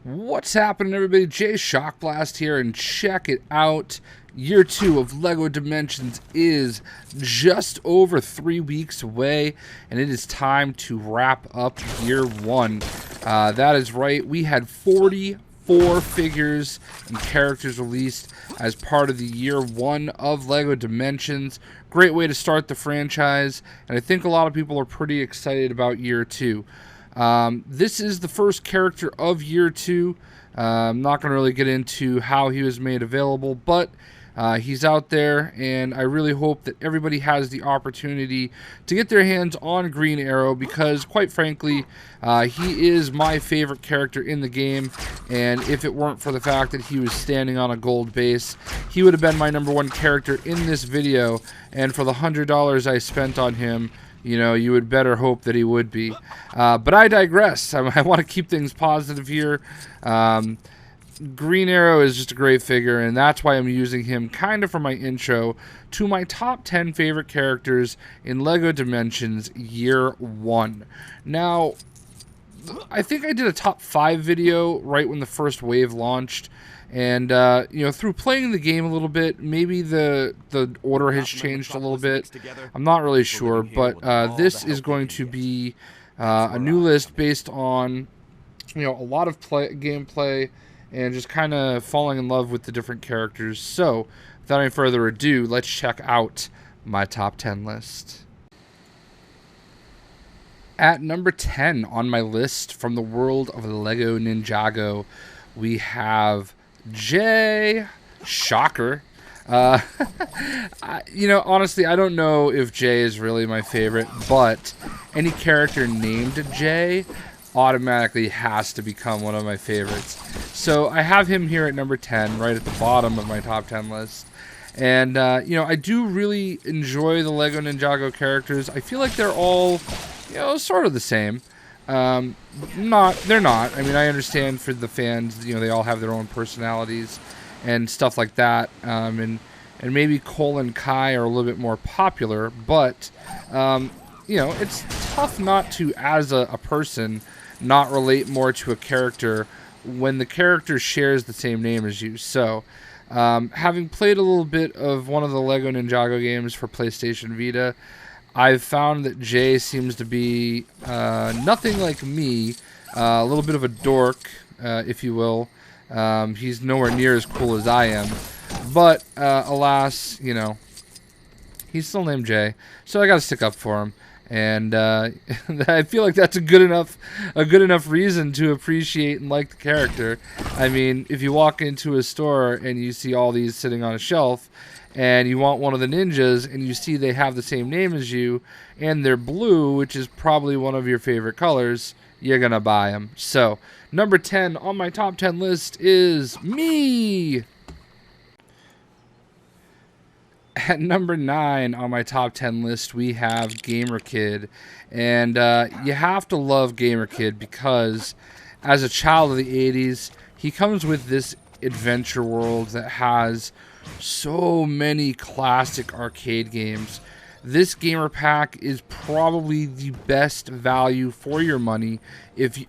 What's happening, everybody? JayShockblast here, and check it out. Year 2 of LEGO Dimensions is just over 3 weeks away, and it is time to wrap up Year 1. That is right. We had 44 figures and characters released as part of the Year 1 of LEGO Dimensions. Great way to start the franchise, and I think a lot of people are pretty excited about Year 2. This is the first character of Year 2. I'm not going to really get into how he was made available, but he's out there, and I really hope that everybody has the opportunity to get their hands on Green Arrow because, quite frankly, he is my favorite character in the game, and if it weren't for the fact that he was standing on a gold base, he would have been my #1 character in this video, and for the $100 I spent on him, you know, you would better hope that he would be. But I digress. I want to keep things positive here. Green Arrow is just a great figure, and that's why I'm using him kind of for my intro to my top 10 favorite characters in LEGO Dimensions Year 1. Now, I think I did a top 5 video right when the first wave launched. And, you know, through playing the game a little bit, maybe the order has changed a little bit. I'm not really sure, but this is going to be a new list based on, you know, a lot of gameplay and just kind of falling in love with the different characters. So, without any further ado, let's check out my top 10 list. At number 10 on my list from the world of LEGO Ninjago, we have Jay. Shocker. You know, honestly, I don't know if Jay is really my favorite, but any character named Jay automatically has to become one of my favorites. So I have him here at number 10, right at the bottom of my top 10 list. And, you know, I do really enjoy the LEGO Ninjago characters. I feel like they're all, you know, sort of the same. They're not. I mean, I understand for the fans, you know, they all have their own personalities and stuff like that. And maybe Cole and Kai are a little bit more popular, but, you know, it's tough not to, as a person, not relate more to a character when the character shares the same name as you. So, having played a little bit of one of the LEGO Ninjago games for PlayStation Vita, I've found that Jay seems to be nothing like me, a little bit of a dork, if you will. He's nowhere near as cool as I am, but alas, you know, he's still named Jay, so I got to stick up for him. And I feel like that's a good enough reason to appreciate and like the character. I mean, if you walk into a store and you see all these sitting on a shelf, and you want one of the ninjas, and you see they have the same name as you, and they're blue, which is probably one of your favorite colors, you're gonna buy them. So, number 10 on my top 10 list is me! At number 9 on my top 10 list, we have Gamer Kid. And you have to love Gamer Kid because, as a child of the 80s, he comes with this adventure world that has so many classic arcade games. This gamer pack is probably the best value for your money,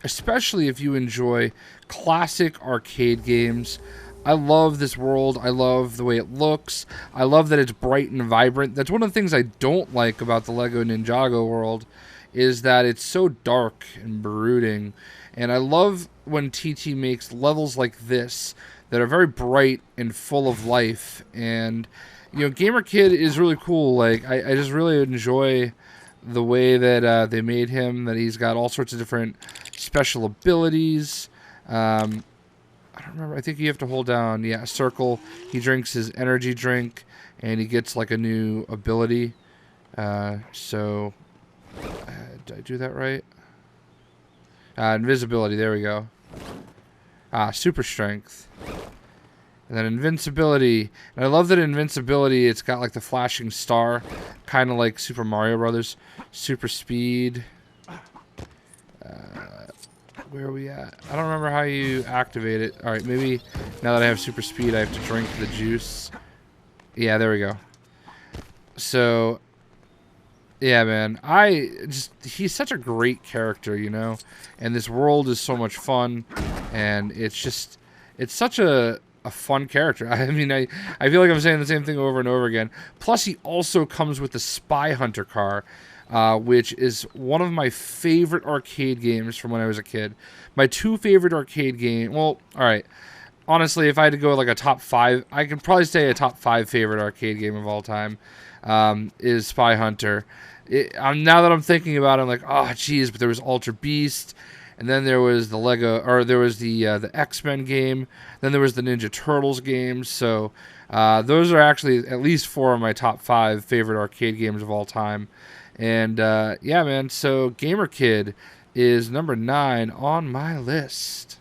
especially if you enjoy classic arcade games. I love this world. I love the way it looks. I love that it's bright and vibrant. That's one of the things I don't like about the LEGO Ninjago world, is that it's so dark and brooding. And I love when TT makes levels like this that are very bright and full of life. And, you know, Gamer Kid is really cool. Like, I just really enjoy the way that they made him, that he's got all sorts of different special abilities. I don't remember. I think you have to hold down, yeah, circle. He drinks his energy drink, and he gets, like, a new ability. Did I do that right? Invisibility, there we go. Super strength. And then invincibility. And I love that invincibility, it's got like the flashing star, kind of like Super Mario Brothers. Super speed. Where are we at? I don't remember how you activate it. Alright, maybe now that I have super speed, I have to drink the juice. Yeah, there we go. So, yeah, man. He's such a great character, you know? And this world is so much fun. and it's such a fun character. I mean, I feel like I'm saying the same thing over and over again. Plus, he also comes with the Spy Hunter car, which is one of my favorite arcade games from when I was a kid. My 2 favorite arcade game. Well, all right. Honestly, if I had to go like a top 5, I can probably say a top 5 favorite arcade game of all time is Spy Hunter. Now that I'm thinking about it, I'm like, oh, geez, but there was Ultra Beast, and then there was the there was the X-Men game, then there was the Ninja Turtles games. So those are actually at least 4 of my top 5 favorite arcade games of all time. And yeah, man, so Gamer Kid is number 9 on my list.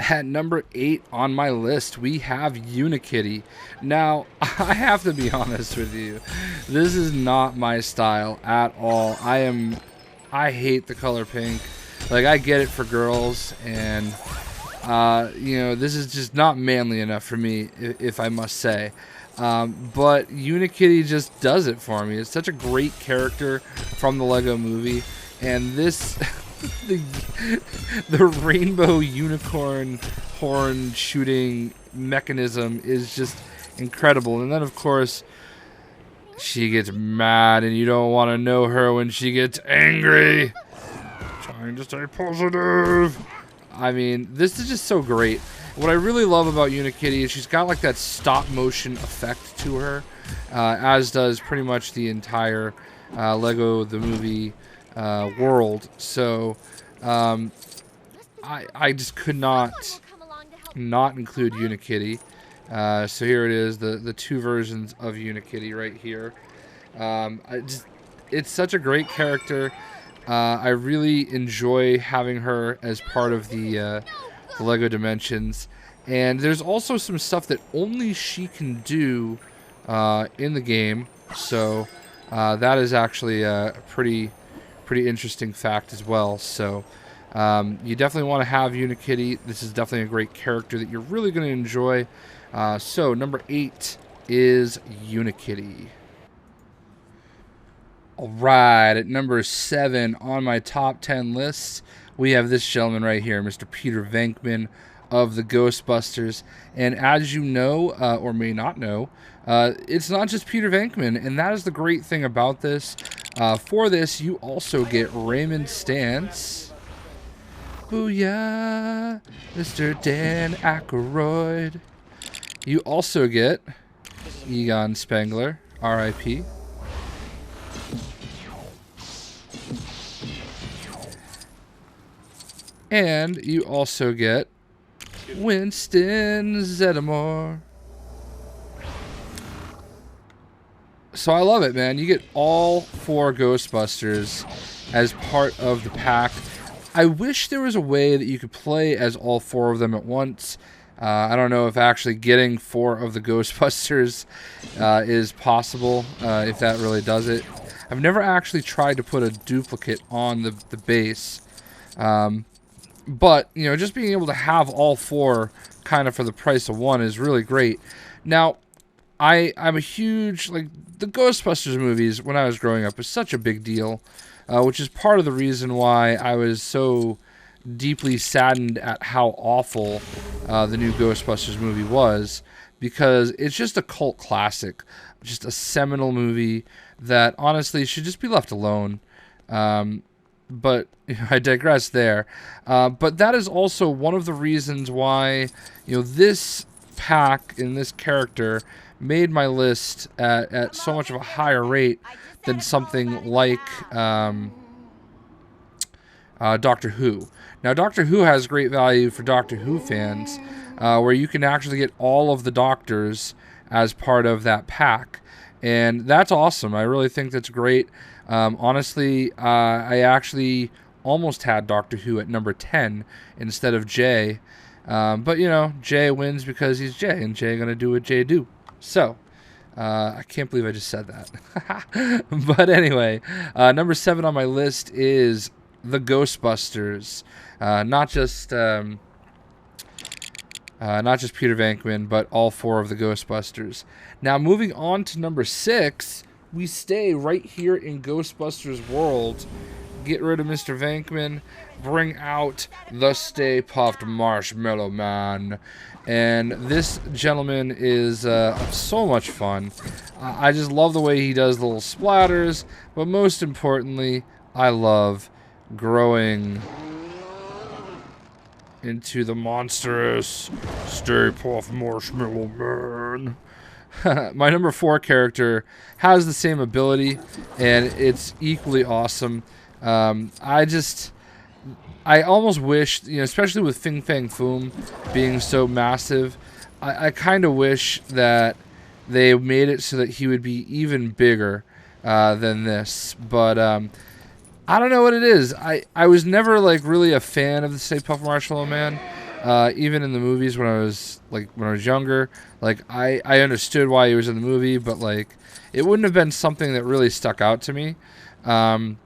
At number 8 on my list, we have Uni-kitty. Now, I have to be honest with you. This is not my style at all. I hate the color pink. Like, I get it for girls, and, you know, this is just not manly enough for me, if I must say. But Uni-kitty just does it for me. It's such a great character from the Lego movie, and this... the rainbow unicorn horn shooting mechanism is just incredible. And then, of course, she gets mad, and you don't want to know her when she gets angry. Trying to stay positive. I mean, this is just so great. What I really love about Uni-kitty is she's got like that stop motion effect to her, as does pretty much the entire Lego the movie world. So I just could not include Uni-kitty. So here it is, the 2 versions of Uni-kitty right here. It's such a great character. I really enjoy having her as part of the Lego Dimensions. And there's also some stuff that only she can do in the game. So that is actually a pretty interesting fact as well. So you definitely want to have Uni-kitty. This is definitely a great character that you're really going to enjoy. So number 8 is Uni-kitty. Alright, at number 7 on my top 10 list, we have this gentleman right here, Mr. Peter Venkman of the Ghostbusters. And as you know, or may not know, it's not just Peter Venkman, and that is the great thing about this. For this, you also get Raymond Stantz. Booyah, Mr. Dan Aykroyd. You also get Egon Spengler, R.I.P. And you also get Winston Zeddemore. So I love it, man. You get all 4 Ghostbusters as part of the pack. I wish there was a way that you could play as all 4 of them at once. I don't know if actually getting 4 of the Ghostbusters is possible, if that really does it. I've never actually tried to put a duplicate on the base. But, you know, just being able to have all 4 kind of for the price of 1 is really great. Now, I'm a huge, like, the Ghostbusters movies when I was growing up was such a big deal, which is part of the reason why I was so deeply saddened at how awful the new Ghostbusters movie was, because it's just a cult classic, just a seminal movie that honestly should just be left alone. But I digress there. But that is also one of the reasons why, you know, this pack and this character made my list at so much of a higher rate than something like Doctor Who. Now, Doctor Who has great value for Doctor Who fans, where you can actually get all of the Doctors as part of that pack. And that's awesome. I really think that's great. Honestly, I actually almost had Doctor Who at number 10 instead of Jay. But, you know, Jay wins because he's Jay, and Jay going to do what Jay do. So, I can't believe I just said that. But anyway, number 7 on my list is the Ghostbusters. Not just Peter Venkman, but all 4 of the Ghostbusters. Now, moving on to number 6, we stay right here in Ghostbusters world. get rid of Mr. Venkman, bring out the Stay Puft Marshmellow Man. And this gentleman is so much fun. I just love the way he does the little splatters, but most importantly, I love growing into the monstrous Stay Puft Marshmellow Man. My number 4 character has the same ability, and it's equally awesome. I almost wish, especially with Fing Fang Foom being so massive, I kind of wish that they made it so that he would be even bigger than this. But I don't know what it is. I was never like really a fan of the Stay Puft Marshmallow Man. Even in the movies when I was younger, like I understood why he was in the movie, but like it wouldn't have been something that really stuck out to me. But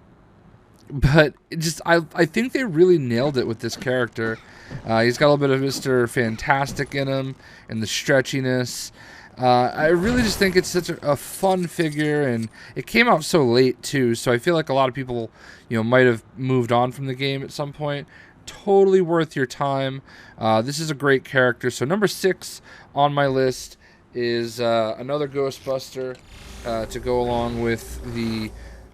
I think they really nailed it with this character. He's got a little bit of Mr. Fantastic in him and the stretchiness. I really just think it's such a fun figure, and it came out so late too, so I feel like a lot of people, might have moved on from the game at some point. Totally worth your time. This is a great character. So number 6 on my list is another Ghostbuster to go along with the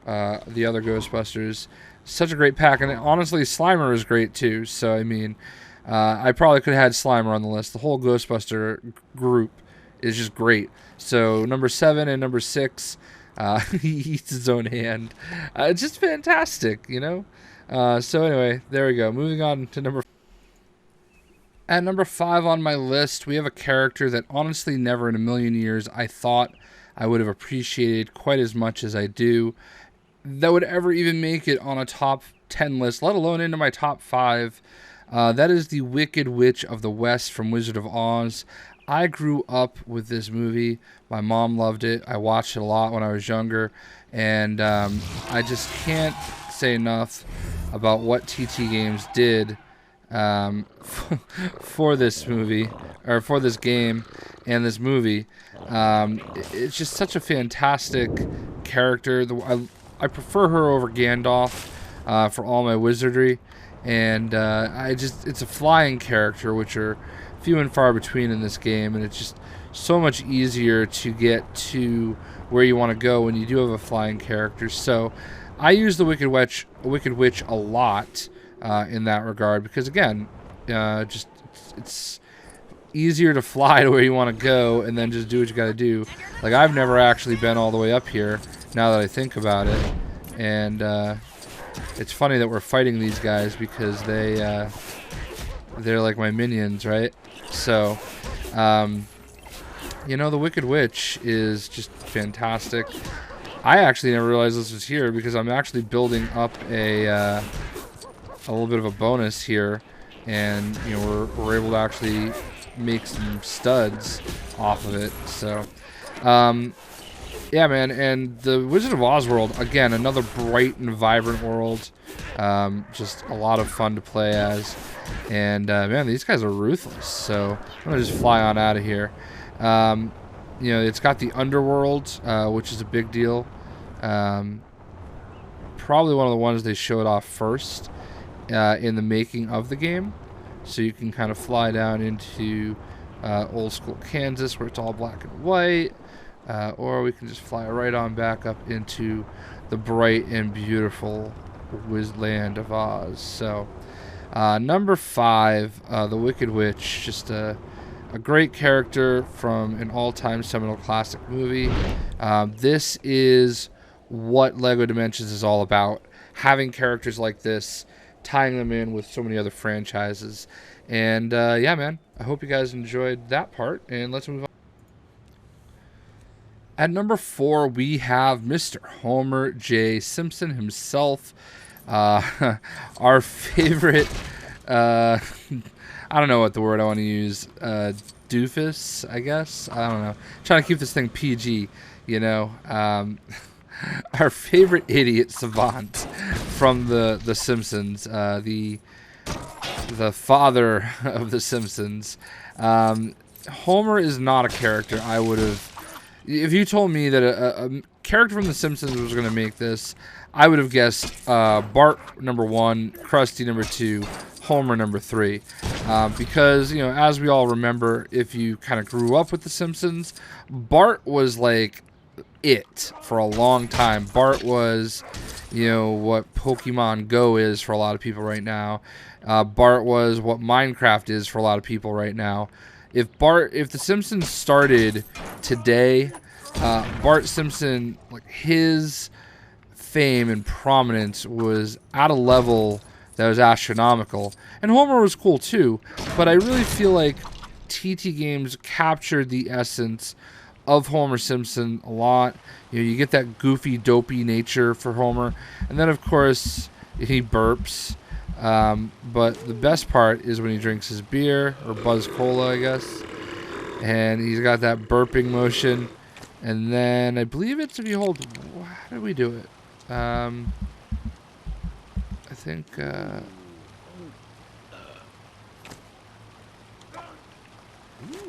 other Ghostbusters. Such a great pack, and honestly, Slimer is great too. So I mean, I probably could have had Slimer on the list. The whole Ghostbuster group is just great. So number 7 and number 6, he eats his own hand. It's just fantastic, So anyway, there we go. Moving on to number 5. At number 5 on my list, we have a character that honestly never in a million years I thought I would have appreciated quite as much as I do, that would ever even make it on a top 10 list, let alone into my top 5. That is the Wicked Witch of the West from Wizard of Oz. I grew up with this movie. My mom loved it. I watched it a lot when I was younger, and I just can't say enough about what TT Games did for this movie, or for this game and this movie. It's just such a fantastic character. I prefer her over Gandalf for all my wizardry, and it's a flying character, which are few and far between in this game, and it's just so much easier to get to where you want to go when you do have a flying character. So I use the Wicked Witch a lot in that regard, because again, it's easier to fly to where you want to go and then just do what you got to do. Like, I've never actually been all the way up here, now that I think about it, and it's funny that we're fighting these guys because they're like my minions, right? So the Wicked Witch is just fantastic. I actually never realized this was here, because I'm actually building up a little bit of a bonus here, and we're able to actually make some studs off of it. So yeah, man. And the Wizard of Oz world, again, another bright and vibrant world. Just a lot of fun to play as, and man, these guys are ruthless. So I'm gonna just fly on out of here. It's got the underworld, which is a big deal. Probably one of the ones they showed off first in the making of the game. So you can kind of fly down into old school Kansas, where it's all black and white, or we can just fly right on back up into the bright and beautiful land of Oz. So number 5, the Wicked Witch, just a great character from an all-time seminal classic movie. This is what LEGO Dimensions is all about, having characters like this, tying them in with so many other franchises. And yeah, man, I hope you guys enjoyed that part, and let's move on. At number 4, we have Mr. Homer J. Simpson himself, our favorite, I don't know what the word I want to use, doofus, I guess. I don't know. Trying to keep this thing PG, our favorite idiot savant from the Simpsons, the father of the Simpsons. Homer is not a character I would have. If you told me that a character from the Simpsons was going to make this, I would have guessed Bart number 1, Krusty number 2, Homer number 3. Because, as we all remember, if you kind of grew up with The Simpsons, Bart was like it for a long time. Bart was, what Pokemon Go is for a lot of people right now. Bart was what Minecraft is for a lot of people right now. If The Simpsons started today, Bart Simpson, like, his fame and prominence was at a level that was astronomical. And Homer was cool too, but I really feel like TT Games captured the essence of Homer Simpson a lot. You get that goofy, dopey nature for Homer, and then of course he burps. But the best part is when he drinks his beer, or Buzz Cola, I guess, and he's got that burping motion. And then I believe it's if you hold. How did we do it? I think. I'm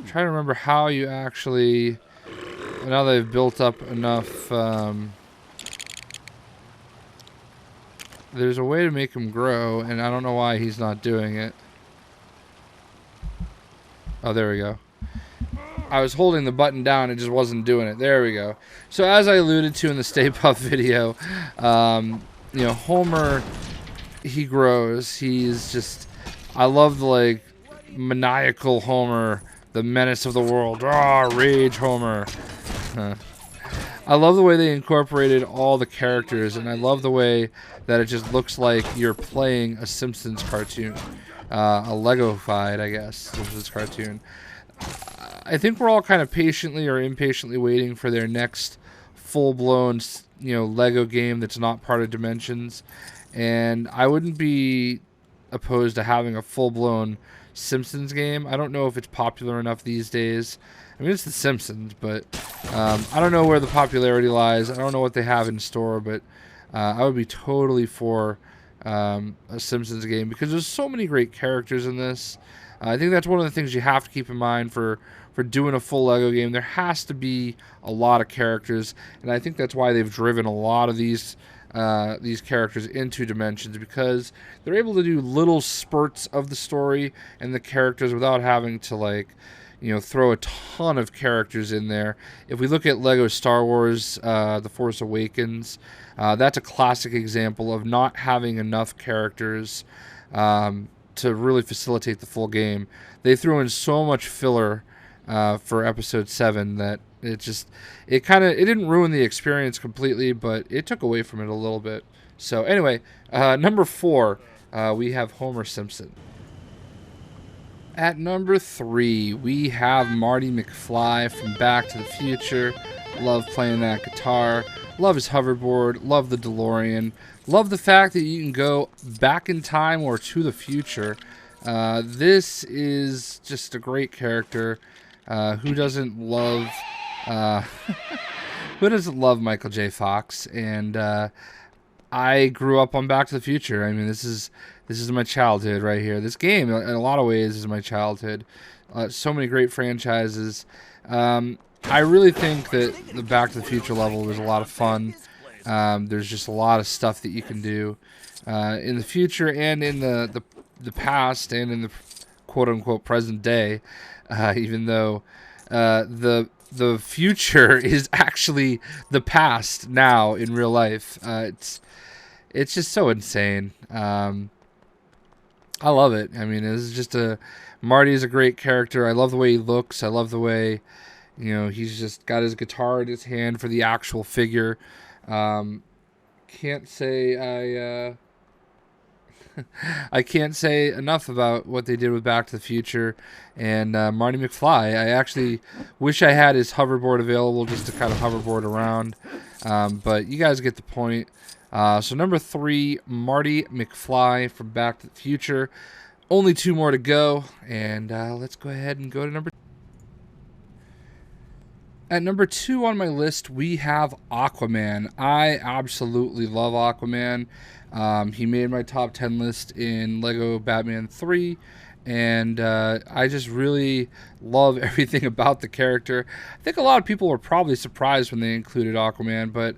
trying to remember how you actually. Now they've built up enough. There's a way to make him grow, and I don't know why he's not doing it. Oh, there we go. I was holding the button down, it just wasn't doing it. There we go. So as I alluded to in the Stay Puft video, Homer, he grows. He's just, I love the, like, maniacal Homer, the menace of the world. Rage Homer. I love the way they incorporated all the characters, and I love the way that it just looks like you're playing a Simpsons cartoon. A Lego-fied, I guess, Simpsons cartoon. I think we're all kind of patiently or impatiently waiting for their next full-blown, Lego game that's not part of Dimensions. And I wouldn't be opposed to having a full-blown Simpsons game. I don't know if it's popular enough these days. I mean, it's The Simpsons, but I don't know where the popularity lies. I don't know what they have in store, but I would be totally for a Simpsons game because there's so many great characters in this. I think that's one of the things you have to keep in mind for doing a full Lego game. There has to be a lot of characters, and I think that's why they've driven a lot of these characters into Dimensions, because they're able to do little spurts of the story and the characters without having to throw a ton of characters in there. If we look at Lego Star Wars, The Force Awakens, that's a classic example of not having enough characters to really facilitate the full game. They threw in so much filler for Episode 7 that it didn't ruin the experience completely, but it took away from it a little bit. So anyway, number 4, we have Homer Simpson. At number 3, we have Marty McFly from Back to the Future. Love playing that guitar. Love his hoverboard. Love the DeLorean. Love the fact that you can go back in time or to the future. This is just a great character. Who doesn't love who doesn't love Michael J. Fox? And I grew up on Back to the Future. I mean, this is my childhood right here. This game, in a lot of ways, is my childhood. So many great franchises. I really think that the Back to the Future level was a lot of fun. There's just a lot of stuff that you can do in the future and in the past and in the quote-unquote present day, even though the future is actually the past now in real life. It's just so insane. I love it. I mean, it's just Marty is a great character. I love the way he looks. I love the way, he's just got his guitar in his hand for the actual figure. Can't say I can't say enough about what they did with Back to the Future and Marty McFly. I actually wish I had his hoverboard available just to kind of hoverboard around. But you guys get the point. So number 3, Marty McFly from Back to the Future. Only 2 more to go, and let's go ahead and go to number 2. At number 2 on my list, we have Aquaman. I absolutely love Aquaman. He made my top 10 list in Lego Batman 3, and I just really love everything about the character. I think a lot of people were probably surprised when they included Aquaman, but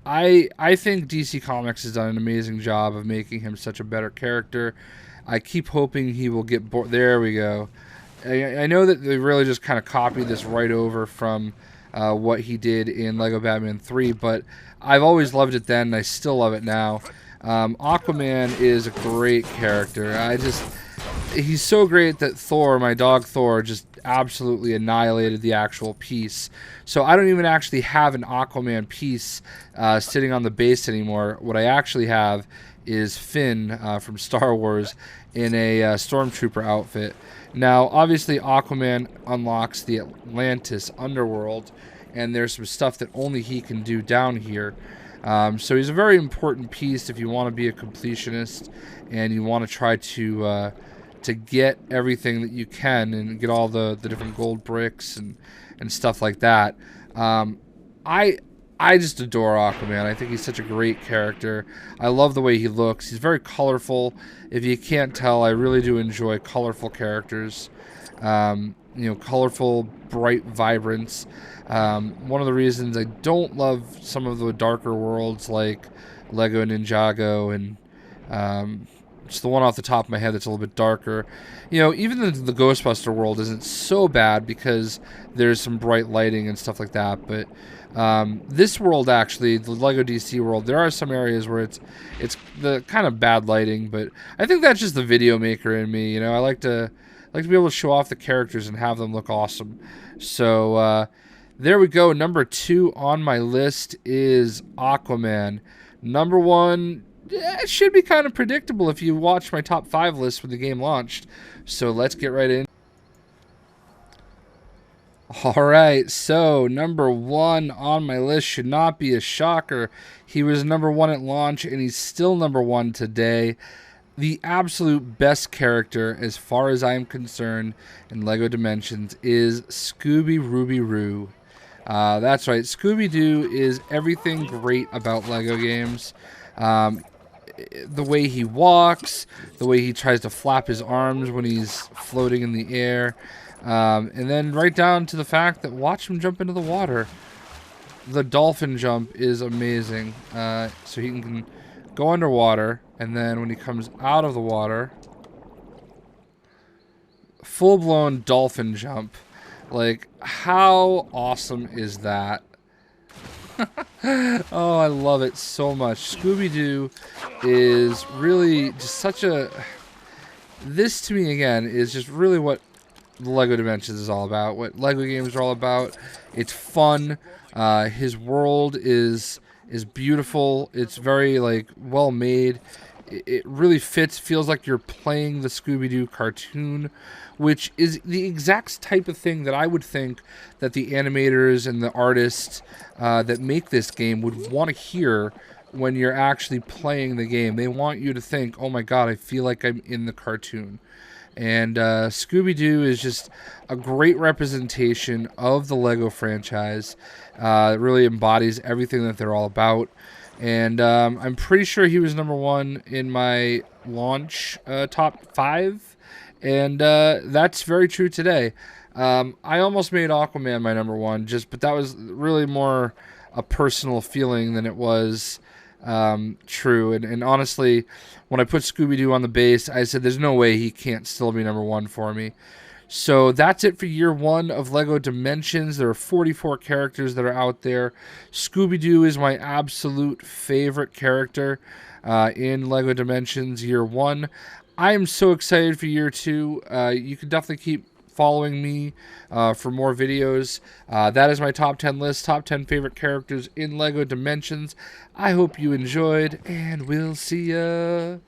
I think DC Comics has done an amazing job of making him such a better character. I keep hoping he will get bored. There we go. I know that they really just kind of copied this right over from what he did in Lego Batman 3, but I've always loved it then, and I still love it now. Aquaman is a great character. He's so great that Thor, my dog Thor, just absolutely annihilated the actual piece. So I don't even actually have an Aquaman piece sitting on the base anymore. What I actually have is Finn from Star Wars in a Stormtrooper outfit. Now, obviously, Aquaman unlocks the Atlantis underworld, and there's some stuff that only he can do down here. So he's a very important piece if you want to be a completionist and you want to try to get everything that you can and get all the different gold bricks and stuff like that. I just adore Aquaman. I think he's such a great character. I love the way he looks. He's very colorful. If you can't tell, I really do enjoy colorful characters. Colorful, bright vibrance. One of the reasons I don't love some of the darker worlds like Lego Ninjago and just the one off the top of my head that's a little bit darker. Even the Ghostbuster world isn't so bad because there's some bright lighting and stuff like that. But this world, actually, the Lego DC world, there are some areas where it's the kind of bad lighting. But I think that's just the video maker in me. I like to be able to show off the characters and have them look awesome. So there we go. Number 2 on my list is Aquaman. Number 1. It should be kind of predictable if you watch my top 5 list when the game launched. So let's get right in. Alright, so number 1 on my list should not be a shocker. He was number 1 at launch, and he's still number 1 today. The absolute best character, as far as I'm concerned, in LEGO Dimensions is Scooby-Rooby-Roo. That's right, Scooby Doo is everything great about LEGO games. The way he walks, the way he tries to flap his arms when he's floating in the air, and then right down to the fact that watch him jump into the water. The dolphin jump is amazing. So he can go underwater, and then when he comes out of the water, full-blown dolphin jump. Like, how awesome is that? Oh, I love it so much. Scooby-Doo is really just such a... This, to me, again, is just really what the LEGO Dimensions is all about. What LEGO games are all about. It's fun. His world is beautiful. It's very, well made. It really feels like you're playing the Scooby-Doo cartoon, which is the exact type of thing that I would think that the animators and the artists that make this game would want to hear when you're actually playing the game. They want you to think, oh my god, I feel like I'm in the cartoon. And Scooby-Doo is just a great representation of the LEGO franchise. It really embodies everything that they're all about. And I'm pretty sure he was number 1 in my launch top 5. And that's very true today. I almost made Aquaman my number 1, but that was really more a personal feeling than it was true. And honestly, when I put Scooby-Doo on the base, I said there's no way he can't still be number 1 for me. So that's it for year 1 of LEGO Dimensions. There are 44 characters that are out there. Scooby-Doo is my absolute favorite character in LEGO Dimensions year 1. I am so excited for year 2. You can definitely keep following me for more videos. That is my top 10 list, top 10 favorite characters in LEGO Dimensions. I hope you enjoyed, and we'll see ya.